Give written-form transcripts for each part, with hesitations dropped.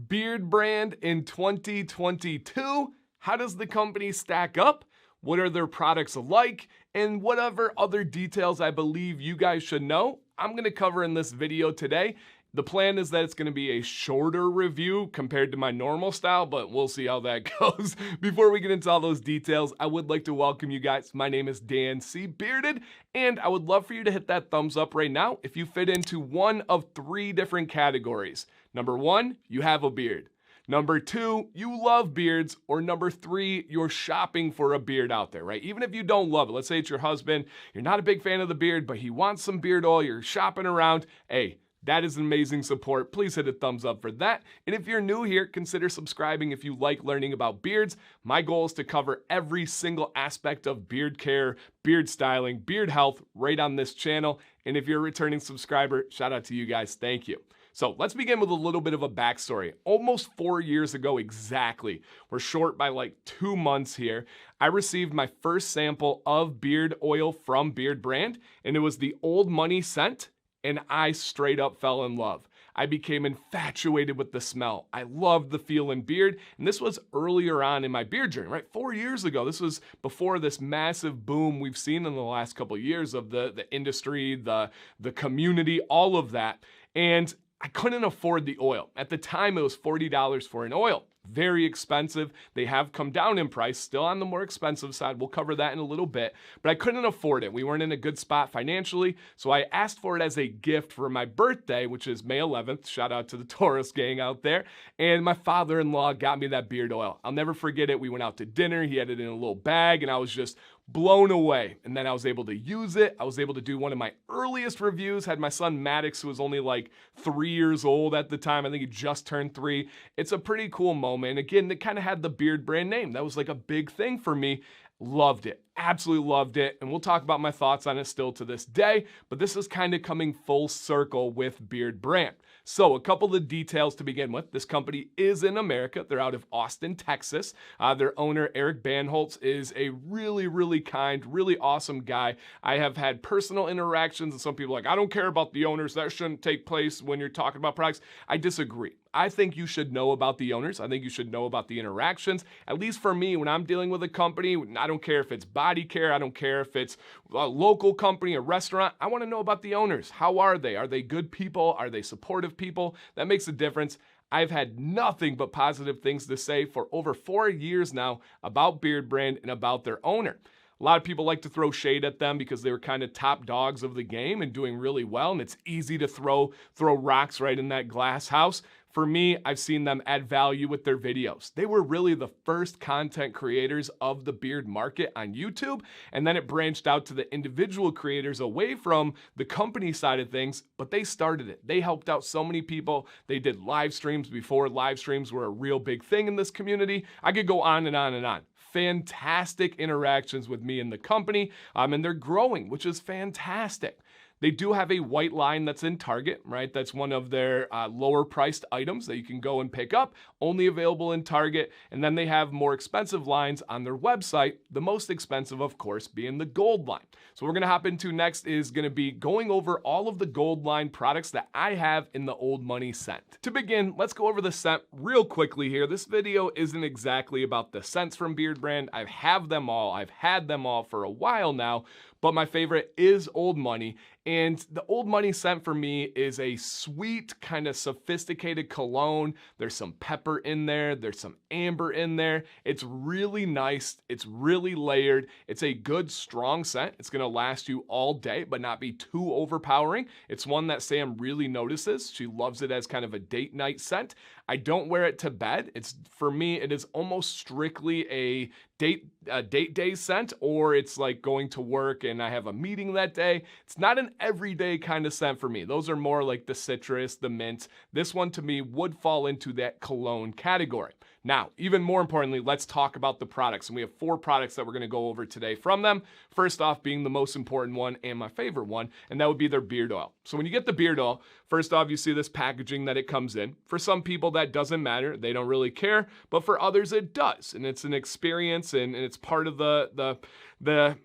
BeardBrand in 2022. How does the company stack up? What are their products like? And whatever other details I believe you guys should know, I'm going to cover in this video today. The plan is that it's going to be a shorter review compared to my normal style, but we'll see how that goes. Before we get into all those details, I would like to welcome you guys. My name is Dan C. Bearded, and I would love for you to hit that thumbs up right now if you fit into one of three different categories. Number one, you have a beard. Number two, you love beards. Or number three, you're shopping for a beard out there, right? Even if you don't love it, let's say it's your husband, you're not a big fan of the beard, but he wants some beard oil, you're shopping around, hey, that is an amazing support. Please hit a thumbs up for that. And if you're new here, consider subscribing if you like learning about beards. My goal is to cover every single aspect of beard care, beard styling, beard health right on this channel. And if you're a returning subscriber, shout out to you guys. Thank you. So let's begin with a little bit of a backstory. Almost 4 years ago exactly, we're short by like 2 months here, I received my first sample of beard oil from BeardBrand, and it was the Old Money scent. And I straight up fell in love. I became infatuated with the smell. I loved the feel in beard. And this was earlier on in my beard journey, right? 4 years ago. This was before this massive boom we've seen in the last couple of years of the industry, the community, all of that. And I couldn't afford the oil. At the time, it was $40 for an oil. Very expensive. They have come down in price, still on the more expensive side. We'll cover that in a little bit, but I couldn't afford it. We weren't in a good spot financially, so I asked for it as a gift for my birthday, which is May 11th. Shout out to the Taurus gang out there. And my father-in-law got me that beard oil. I'll never forget it. We went out to dinner. He had it in a little bag, and I was just blown away. And then I was able to use it. I was able to do one of my earliest reviews. Had my son Maddox, who was only like 3 years old at the time. I think he just turned 3. It's a pretty cool moment. And again, it kind of had the BeardBrand name. That was like a big thing for me. Loved it. Absolutely loved it. And we'll talk about my thoughts on it still to this day. But this is kind of coming full circle with BeardBrand. So a couple of details to begin with. This company is in America. They're out of Austin, Texas. Their owner, Eric Banholtz, is a really kind, really awesome guy. I have had personal interactions and some people are like, I don't care about the owners. That shouldn't take place when you're talking about products. I disagree. I think you should know about the owners. I think you should know about the interactions. At least for me, when I'm dealing with a company, I don't care if it's body care. I don't care if it's a local company, a restaurant. I want to know about the owners. How are they? Are they good people? Are they supportive people? That makes a difference. I've had nothing but positive things to say for over 4 years now about BeardBrand and about their owner. A lot of people like to throw shade at them because they were kind of top dogs of the game and doing really well, and it's easy to throw rocks right in that glass house. For me, I've seen them add value with their videos. They were really the first content creators of the beard market on YouTube, and then it branched out to the individual creators away from the company side of things, but they started it. They helped out so many people. They did live streams before live streams were a real big thing in this community. I could go on and on and on. Fantastic interactions with me and the company, and they're growing, which is fantastic. They do have a white line that's in Target, right? That's one of their lower priced items that you can go and pick up, only available in Target. And then they have more expensive lines on their website, the most expensive, of course, being the gold line. So what we're gonna hop into next is gonna be going over all of the gold line products that I have in the Old Money scent. To begin, let's go over the scent real quickly here. This video isn't exactly about the scents from BeardBrand. I have them all. I've had them all for a while now, but my favorite is Old Money. And the Old Money scent for me is a sweet, kind of sophisticated cologne. There's some pepper in there. There's some amber in there. It's really nice. It's really layered. It's a good, strong scent. It's going to last you all day, but not be too overpowering. It's one that Sam really notices. She loves it as kind of a date night scent. I don't wear it to bed. For me, it is almost strictly a date day scent, or it's like going to work and I have a meeting that day. It's not an everyday kind of scent for me. Those are more like the citrus, the mint. This one to me would fall into that cologne category. Now, even more importantly, let's talk about the products. And we have 4 products that we're going to go over today from them. First off, being the most important one and my favorite one, and that would be their beard oil. So when you get the beard oil, first off, you see this packaging that it comes in. For some people, that doesn't matter. They don't really care. But for others, it does. And it's an experience, and it's part of the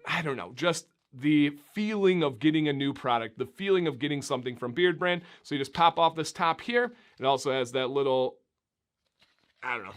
I don't know, just the feeling of getting a new product, the feeling of getting something from BeardBrand. So you just pop off this top here. It also has that little I don't know,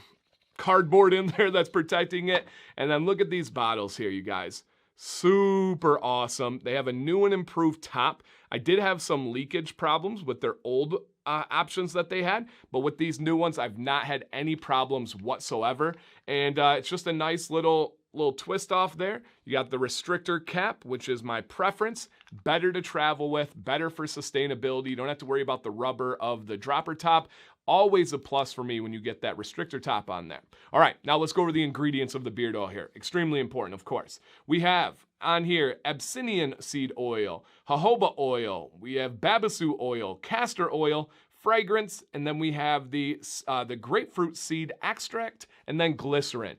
cardboard in there that's protecting it. And then look at these bottles here, you guys. Super awesome. They have a new and improved top. I did have some leakage problems with their old options that they had, but with these new ones, I've not had any problems whatsoever. And it's just a nice little twist off there. You got the restrictor cap, which is my preference. Better to travel with, better for sustainability. You don't have to worry about the rubber of the dropper top. Always a plus for me when you get that restrictor top on there. All right, now let's go over the ingredients of the beard oil here. Extremely important, of course. We have on here Abyssinian seed oil, jojoba oil, we have babasu oil, castor oil, fragrance, and then we have the grapefruit seed extract, and then glycerin.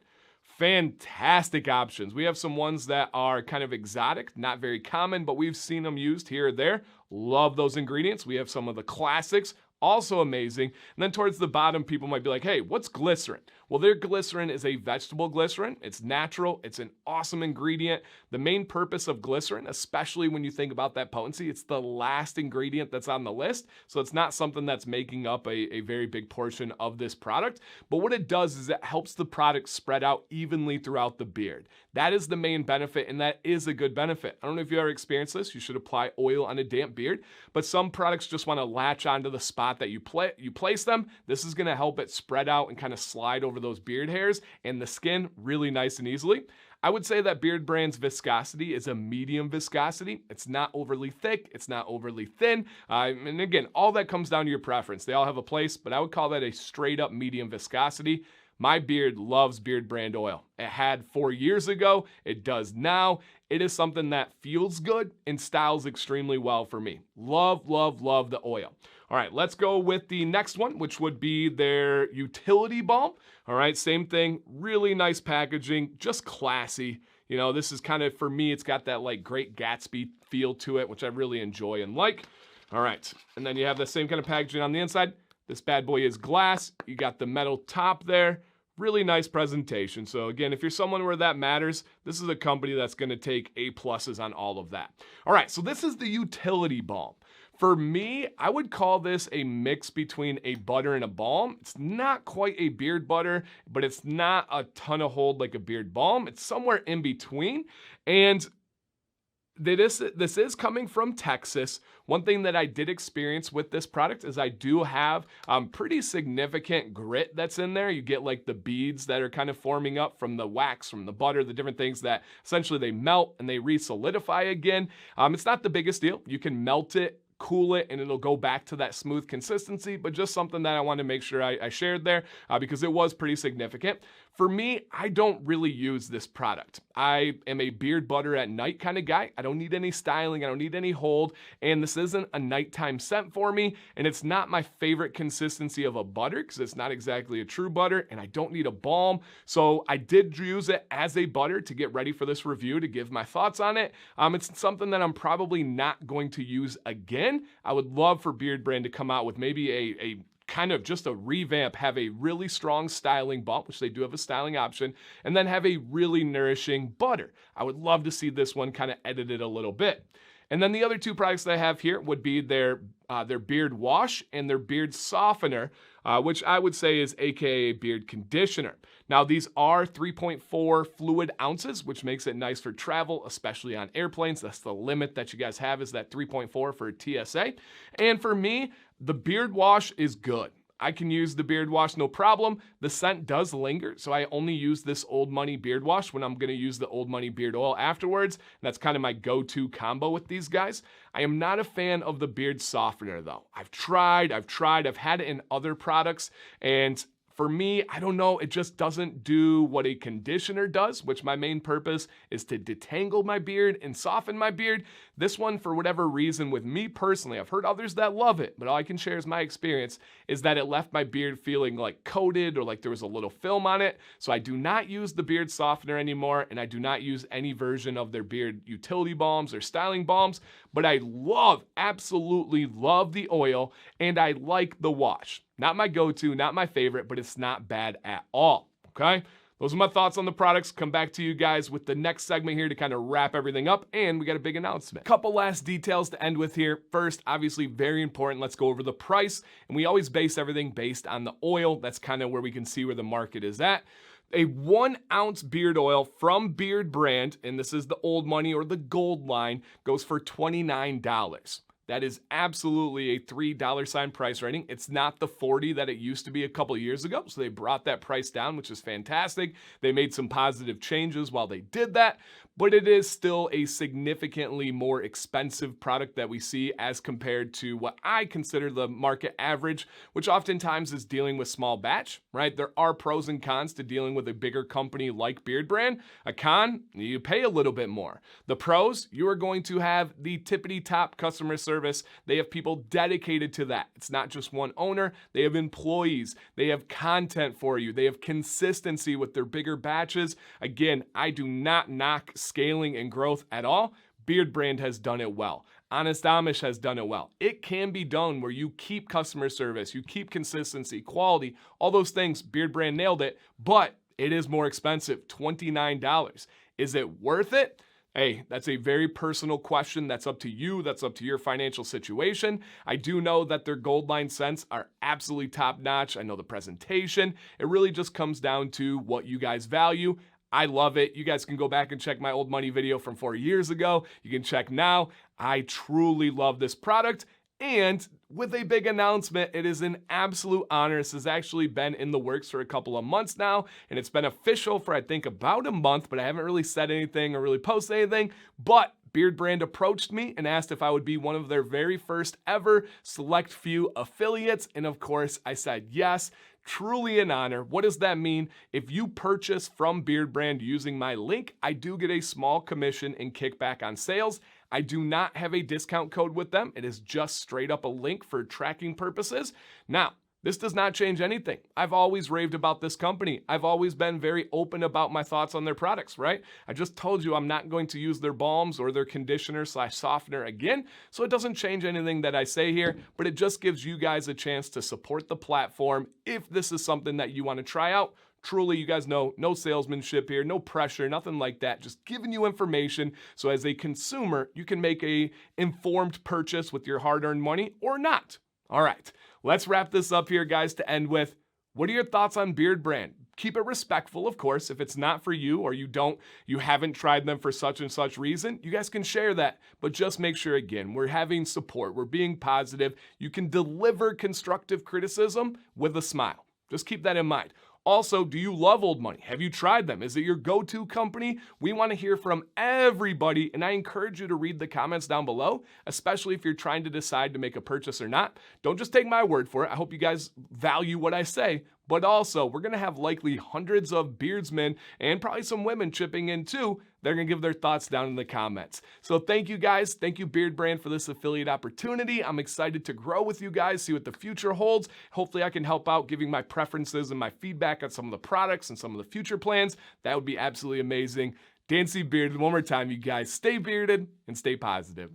Fantastic options. We have some ones that are kind of exotic, not very common, but we've seen them used here or there. Love those ingredients. We have some of the classics, also amazing. And then towards the bottom, people might be like, hey, what's glycerin? Well, their glycerin is a vegetable glycerin. It's natural. It's an awesome ingredient. The main purpose of glycerin, especially when you think about that potency, it's the last ingredient that's on the list. So it's not something that's making up a very big portion of this product. But what it does is it helps the product spread out evenly throughout the beard. That is the main benefit, and that is a good benefit. I don't know if you ever experienced this. You should apply oil on a damp beard, but some products just want to latch onto the spot that you place them. This is going to help it spread out and kind of slide over those beard hairs and the skin really nice and easily. I would say that BeardBrand's viscosity is a medium viscosity. It's not overly thick. It's not overly thin. And again, all that comes down to your preference. They all have a place, but I would call that a straight up medium viscosity. My beard loves BeardBrand oil. It had 4 years ago. It does now. It is something that feels good and styles extremely well for me. Love, love, love the oil. All right, let's go with the next one, which would be their utility balm. All right, same thing, really nice packaging, just classy. You know, this is kind of, for me, it's got that like Great Gatsby feel to it, which I really enjoy and like. All right, and then you have the same kind of packaging on the inside. This bad boy is glass. You got the metal top there. Really nice presentation. So again, if you're someone where that matters, this is a company that's going to take A+ on all of that. All right, so this is the utility balm. For me, I would call this a mix between a butter and a balm. It's not quite a beard butter, but it's not a ton of hold like a beard balm. It's somewhere in between. And this is coming from Texas. One thing that I did experience with this product is I do have pretty significant grit that's in there. You get like the beads that are kind of forming up from the wax, from the butter, the different things that essentially they melt and they re-solidify again. It's not the biggest deal. You can melt it, cool it, and it'll go back to that smooth consistency, but just something that I wanted to make sure I shared there because it was pretty significant. For me, I don't really use this product. I am a beard butter at night kind of guy. I don't need any styling. I don't need any hold. And this isn't a nighttime scent for me. And it's not my favorite consistency of a butter because it's not exactly a true butter. And I don't need a balm. So I did use it as a butter to get ready for this review to give my thoughts on it. It's something that I'm probably not going to use again. I would love for BeardBrand to come out with maybe a kind of just a revamp, have a really strong styling balm, which they do have a styling option, and then have a really nourishing butter. I would love to see this one kind of edited a little bit. And then the other two products that I have here would be their beard wash and their beard softener, which I would say is AKA beard conditioner. Now these are 3.4 fluid ounces, which makes it nice for travel, especially on airplanes. That's the limit that you guys have, is that 3.4 for TSA. And for me, the beard wash is good. I can use the beard wash no problem. The scent does linger, so I only use this Old Money beard wash when I'm going to use the Old Money beard oil afterwards. And that's kind of my go-to combo with these guys. I am not a fan of the beard softener though. I've tried, I've had it in other products, and for me, I don't know, it just doesn't do what a conditioner does, which my main purpose is to detangle my beard and soften my beard. This one, for whatever reason, with me personally, I've heard others that love it, but all I can share is my experience, is that it left my beard feeling like coated or like there was a little film on it. So I do not use the beard softener anymore, and I do not use any version of their beard utility balms or styling balms, but I love, absolutely love the oil, and I like the wash. Not my go-to, not my favorite, but it's not bad at all, okay? Those are my thoughts on the products. Come back to you guys with the next segment here to kind of wrap everything up, and we got a big announcement. Couple last details to end with here. First, obviously very important, let's go over the price, and we always base everything based on the oil. That's kind of where we can see where the market is at. A 1 ounce beard oil from BeardBrand, and this is the old money or the gold line, goes for $29. That is absolutely a $3 price rating. It's not the 40 that it used to be a couple years ago, so they brought that price down, which is fantastic. They made some positive changes while they did that, but it is still a significantly more expensive product that we see as compared to what I consider the market average, which oftentimes is dealing with small batch, right? There are pros and cons to dealing with a bigger company like BeardBrand. A con, you pay a little bit more. The pros, you are going to have the tippity-top customer service. They have people dedicated to that. It's not just one owner. They have employees. They have content for you. They have consistency with their bigger batches. Again, I do not knock scaling and growth at all. BeardBrand has done it well. Honest Amish has done it well. It can be done where you keep customer service, you keep consistency, quality, all those things. BeardBrand nailed it, but it is more expensive, $29. Is it worth it? Hey, that's a very personal question. That's up to you. That's up to your financial situation. I do know that their gold line scents are absolutely top notch. I know the presentation. It really just comes down to what you guys value. I love it. You guys can go back and check my old money video from 4 years ago. You can check now. I truly love this product. And with a big announcement, it is an absolute honor. This has actually been in the works for a couple of months now, and it's been official for I think about a month, but I haven't really said anything or really posted anything. But BeardBrand approached me and asked if I would be one of their very first ever select few affiliates. And of course, I said yes. Truly an honor. What does that mean? If you purchase from BeardBrand using my link, I do get a small commission and kickback on sales. I do not have a discount code with them. It is just straight up a link for tracking purposes. Now, this does not change anything. I've always raved about this company. I've always been very open about my thoughts on their products, right? I just told you I'm not going to use their balms or their conditioner / softener again, so it doesn't change anything that I say here, but it just gives you guys a chance to support the platform if this is something that you want to try out. Truly, you guys know, no salesmanship here, no pressure, nothing like that. Just giving you information so as a consumer, you can make a informed purchase with your hard-earned money or not. All right, let's wrap this up here, guys, to end with, what are your thoughts on BeardBrand? Keep it respectful, of course. If it's not for you or you haven't tried them for such and such reason, you guys can share that. But just make sure, again, we're having support. We're being positive. You can deliver constructive criticism with a smile. Just keep that in mind. Also, do you love Old Money? Have you tried them? Is it your go-to company? We want to hear from everybody, and I encourage you to read the comments down below, especially if you're trying to decide to make a purchase or not. Don't just take my word for it. I hope you guys value what I say, but also we're going to have likely hundreds of beardsmen and probably some women chipping in too. They're going to give their thoughts down in the comments. So thank you guys. Thank you BeardBrand for this affiliate opportunity. I'm excited to grow with you guys, see what the future holds. Hopefully I can help out giving my preferences and my feedback on some of the products and some of the future plans. That would be absolutely amazing. Dan C. Bearded, one more time, you guys. Stay bearded and stay positive.